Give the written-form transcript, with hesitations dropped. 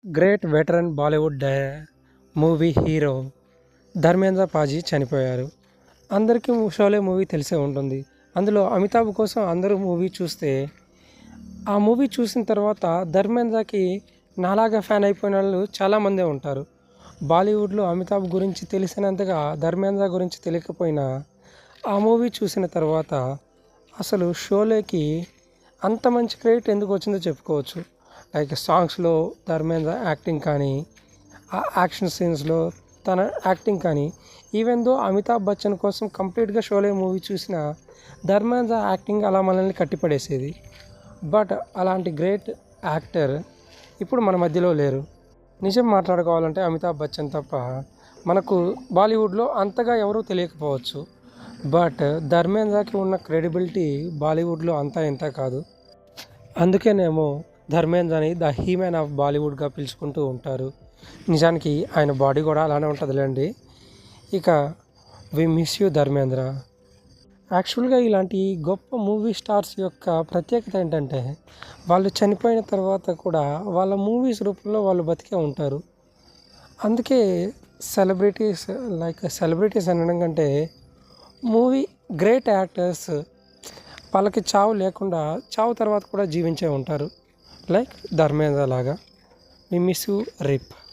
Great veteran Bollywood movie hero Dharmendra paaji చనిపోయారు. అందరికీ Sholay movie తెలిసే ఉంటుంది. అందులో అమితాబ్ కోసం అందరూ మూవీ చూస్తే ఆ మూవీ చూసిన తర్వాత ధర్మేంద్రకి నాలాగా ఫ్యాన్ అయిపోయిన వాళ్ళు చాలామందే ఉంటారు. బాలీవుడ్లో అమితాబ్ గురించి తెలిసినంతగా ధర్మేంద్ర గురించి తెలియకపోయినా ఆ మూవీ చూసిన తర్వాత అసలు షోలేకి అంత మంచి క్రెడిట్ ఎందుకు వచ్చిందో చెప్పుకోవచ్చు. లైక్ సాంగ్స్లో ధర్మేంద్ర యాక్టింగ్ కానీ, ఆ యాక్షన్ సీన్స్లో తన యాక్టింగ్ కానీ, ఈవెన్ దో అమితాబ్ బచ్చన్ కోసం కంప్లీట్గా షోలే మూవీ చూసిన ధర్మేంద్ర యాక్టింగ్ అలా మనల్ని కట్టిపడేసేది. బట్ అలాంటి గ్రేట్ యాక్టర్ ఇప్పుడు మన మధ్యలో లేరు. నిజం మాట్లాడుకోవాలంటే అమితాబ్ బచ్చన్ తప్ప మనకు బాలీవుడ్లో అంతగా ఎవరూ తెలియకపోవచ్చు. బట్ ధర్మేంద్రకి ఉన్న క్రెడిబిలిటీ బాలీవుడ్లో అంతా ఇంత కాదు. అందుకేనేమో ధర్మేంద్రని ద హీమ్యాన్ ఆఫ్ బాలీవుడ్గా పిలుచుకుంటూ ఉంటారు. నిజానికి ఆయన బాడీ కూడా అలానే ఉంటుందిలేండి. ఇక వి మిస్ యూ ధర్మేంద్ర. యాక్చువల్గా ఇలాంటి గొప్ప మూవీ స్టార్స్ యొక్క ప్రత్యేకత ఏంటంటే వాళ్ళు చనిపోయిన తర్వాత కూడా వాళ్ళ మూవీస్ రూపంలో వాళ్ళు బతికే ఉంటారు. అందుకే సెలబ్రిటీస్ అనడం కంటే మూవీ గ్రేట్ యాక్టర్స్ వాళ్ళకి చావు లేకుండా చావు తర్వాత కూడా జీవించే ఉంటారు. లైక్ ధర్మేంద్ర లాగా. We miss you rip.